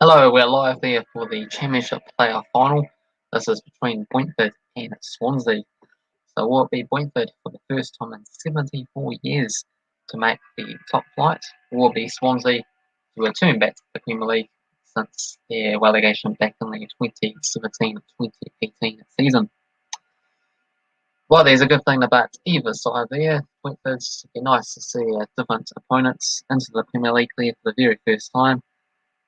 Hello, we're live there for the Championship Playoff Final. This is between Brentford and Swansea. So will it be Brentford for the first time in 74 years to make the top flight, or will it be Swansea to return back to the Premier League since their relegation back in the 2017-2018 season? Well, there's a good thing about either side there. Brentford's be nice to see different opponents into the Premier League there for the very first time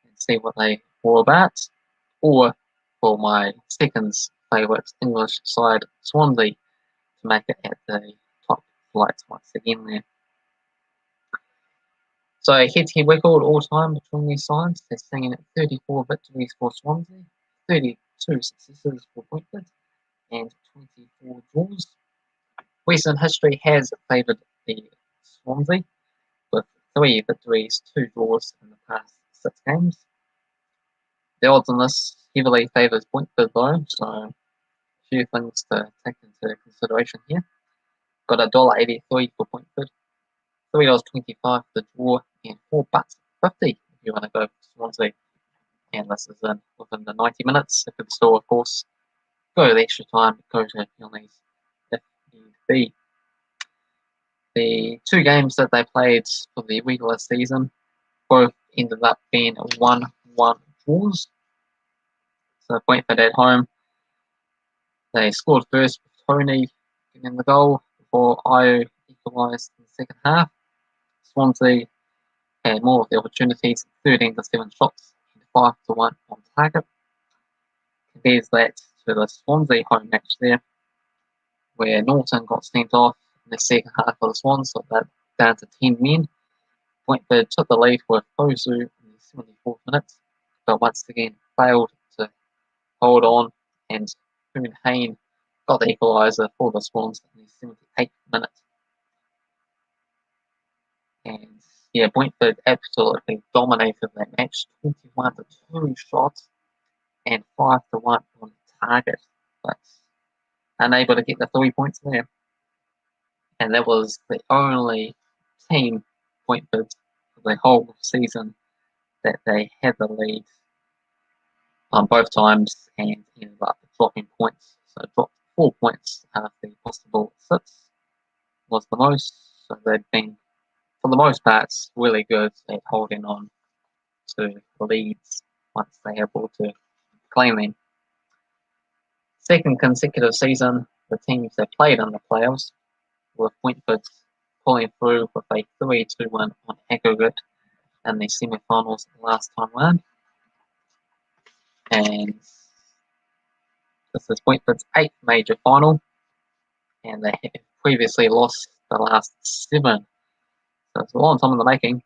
and see what they were about. Or for my second favourite English side, Swansea, to make it at the top flight once again there. So head-to-head record all time between these sides, they're sitting at 34 victories for Swansea, 32 successes for Brentford, and 24 draws. Recent history has favoured the Swansea, with 3 victories, 2 draws in the past 6 games. The odds on this heavily favours Brentford though, so a few things to take into consideration here. Got $1.83 for Brentford, $3.25 for the draw, and $4.50 if you want to go for Swansea. And this is in within the 90 minutes. If it's still, of course, go the extra time, go to penalties if need be. The 2 games that they played for the regular season both ended up being 1-1 draws. So Brentford at home, they scored first with Tony getting the goal before Io equalised in the second half. Swansea had more of the opportunities, 13-7 shots and 5-1 on target. Compares that to the Swansea home match there, where Norton got sent off in the second half of the Swans, so that down to 10 men. Brentford took the lead with Ozu in the 74th minute, but once again failed to hold on, and Poon Hayne got the equaliser for the Swans in the 78th minute. And yeah, Brentford absolutely dominated that match, 21-2 shots and 5-1 on target, but unable to get the 3 points there. And that was the only team, Brentford, for the whole season that they had the lead both times and ended up dropping points. So dropped 4 points out of the possible 6 was the most. So they've been, for the most part, really good at holding on to leads once they're able to claim them. Second consecutive season, the teams that played in the playoffs, with Brentford pulling through with a 3-2 on aggregate in the semi-finals last time round. And this is Brentford's 8th major final, and they have previously lost the last 7. So it's a long time in the making.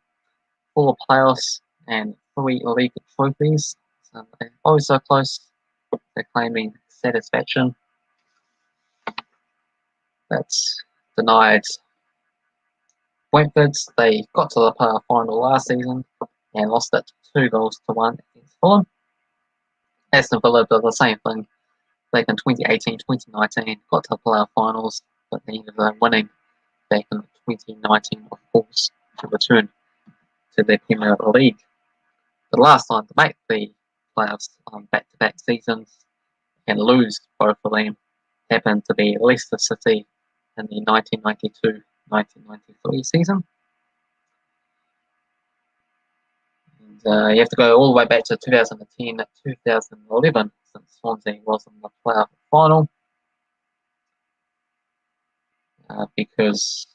4 playoffs and 3 league trophies. So they're always so close to claiming satisfaction. That's denied Brentford. They got to the playoff final last season and lost it 2-1 against Fulham. Aston Villa did the same thing back in 2018-2019, got to the playoff finals, but they ended up winning back in 2019, of course, to return to their Premier League. The last time to make the playoffs on back-to-back seasons and lose both of them happened to be Leicester City in the 1992-1993 season. And you have to go all the way back to 2010-2011 since Swansea was in the playoff final, because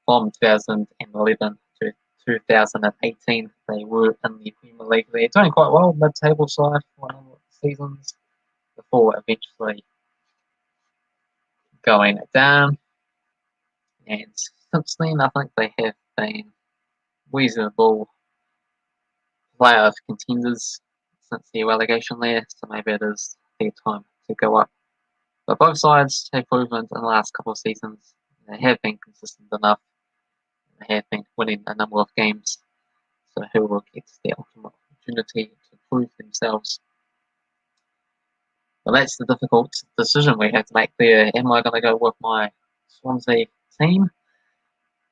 from 2011 to 2018 they were in the Premier League. They're doing quite well, mid-table side for a number of seasons before eventually going down. And since then, I think they have been reasonable playoff contenders since the relegation there, so maybe it is their time to go up. But both sides have proven in the last couple of seasons they have been consistent enough. They have been winning a number of games, so who will get the ultimate opportunity to prove themselves? Well, that's the difficult decision we have to make there. Am I going to go with my Swansea team?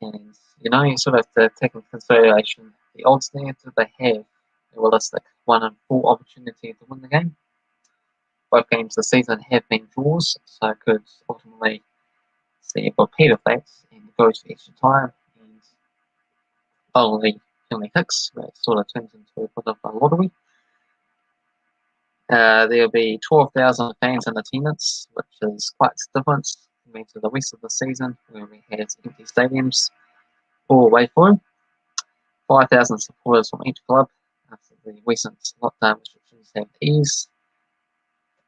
And you sort of have to take into consideration the odds there that they have realistic 1-in-4 opportunity to win the game. Both games this season have been draws, so it could ultimately see a repeat of that and go to extra time and only kicks, that sort of turns into a bit of a lottery. There'll be 12,000 fans in attendance, which is quite different compared to the rest of the season, where we had empty stadiums all the way through. 5,000 supporters from each club after the recent lockdown restrictions have eased,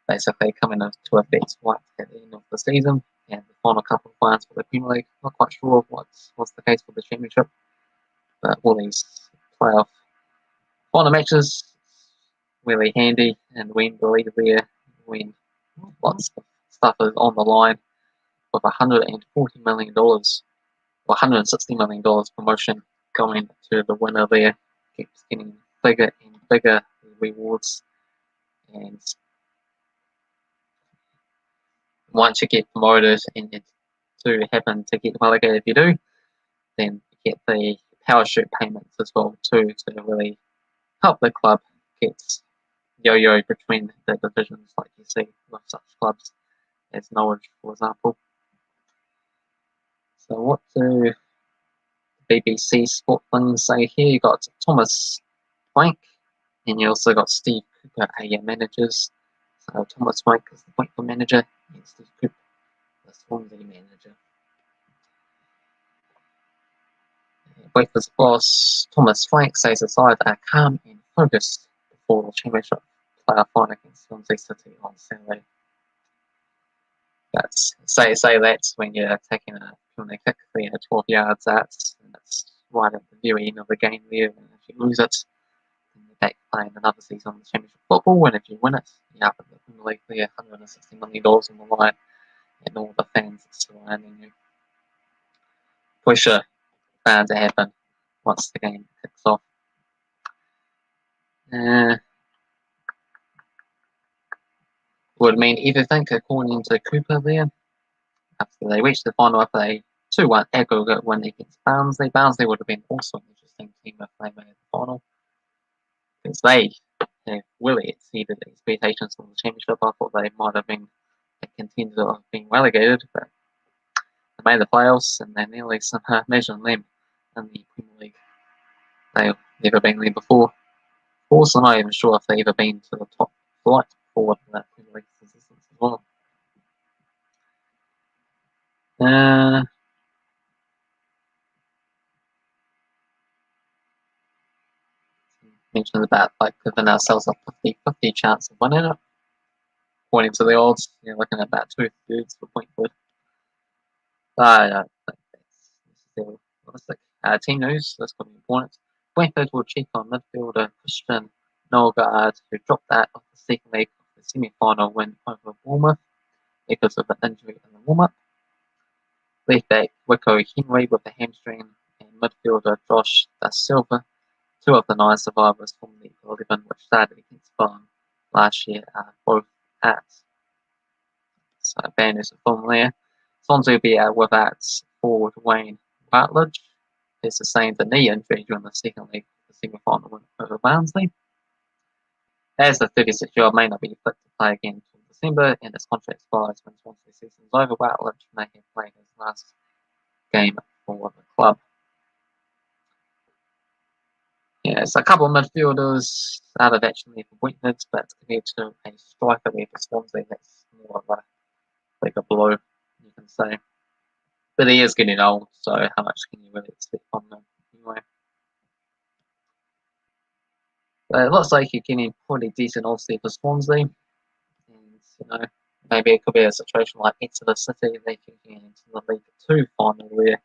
basically coming into effect right at the end of the season, and the final couple of rounds for the Premier League. Not quite sure of what's the case for the Championship, but all these playoff final matches really handy and Wembley there when lots of stuff is on the line with $140 million or $160 million promotion going to the winner there. Keeps getting bigger and bigger rewards, and once you get promoted and you do happen to get relegated, if you do, then you get the parachute payments as well too to really help the club get yo-yo between the divisions like you see with such clubs as Norwich, for example. So what do BBC Sport things say here? You got Thomas Frank, and you also got Steve Cooper are your managers. So Thomas Frank is the Brentford manager, and Steve Cooper the Swansea manager. Brentford's boss Thomas Frank says the side are calm and focused before the Championship playoff final against Swansea City on Saturday. That's say that when you're taking a penalty kick there 12 yards out, and it's right at the very end of the game there, and if you lose it, then you're back playing another season of the Championship football, and if you win it, you're up at the Premier League there, $160 million on the line, and all the fans surrounding you. Pressure bound to happen once the game kicks off. Would mean everything according to Cooper there. After they reached the final after a 2-1 aggregate win against Barnsley. Barnsley would have been also an interesting team if they made the final, because they have really exceeded expectations from the Championship. I thought they might have been a contender of being relegated, but they made the playoffs and they nearly somehow imagine them in the Premier League. They've never been there before. Also, I'm not even sure if they've ever been to the top flight before that Premier League existence as well. Mentioned about like giving ourselves a 50-50 chance of winning it. According to the odds, you're looking at about 2/3 for Brentford. I don't think that's necessarily realistic. Team news, that's going to be important. Brentford will check on midfielder Christian Nørgaard, who dropped out of the second leg of the semi-final win over Bournemouth because of an injury in the warm-up. Left back Rico Henry with a hamstring, and midfielder Josh Da Silva, two of the 9 survivors from the 11 which started against Fulham last year, are both out. So bad news from there. Swansea will be out without forward Wayne Bartlett, who sustained a knee injury during the second leg of the semi-final win over Barnsley. As the 36-year-old may not be fit to play again until December, and his contract expires when Swansea's season is over, Bartlett may have played his last game for the club. Yeah, so a couple of midfielders out of action there for Brentford, but compared to a striker there for Swansea, that's more of a bigger blow, you can say. But he is getting old, so how much can you really expect from him anyway? But it looks like you're getting pretty decent odds there for Swansea. And, maybe it could be a situation like Exeter City, they can get into the League 2 final there,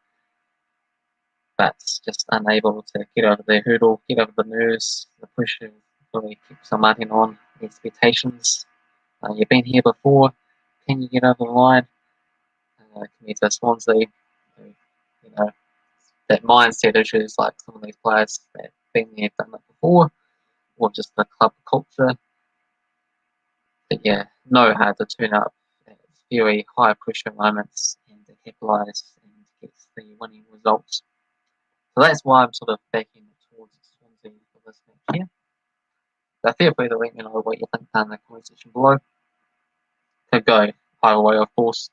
but just unable to get over their hurdle, get over the nerves, the pressure really keeps them marking on expectations. You've been here before, can you get over the line? Compared to Swansea, that mindset issues like some of these players that have been there, done it before, or just the club culture. But yeah, know how to turn up at very high pressure moments and to capitalise and get the winning results. So that's why I'm sort of backing towards Swansea for this match here. So feel free to let me know what you think down in the comment section below. Could go either way, of course.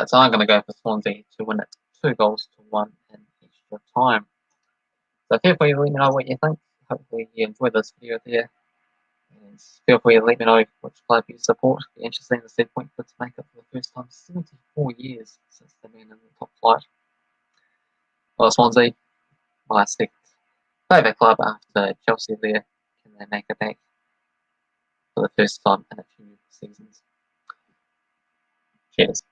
So I'm going to go for Swansea to win it 2-1 in extra time. So feel free to let me know what you think. Hopefully you enjoyed this video there. And feel free to let me know which club you support. It'd be interesting to see Brentford to make it for the first time 74 years since they've been in the top flight. Well, Swansea, my second favourite club after Chelsea there. Can they make it back for the first time in a few seasons? Cheers.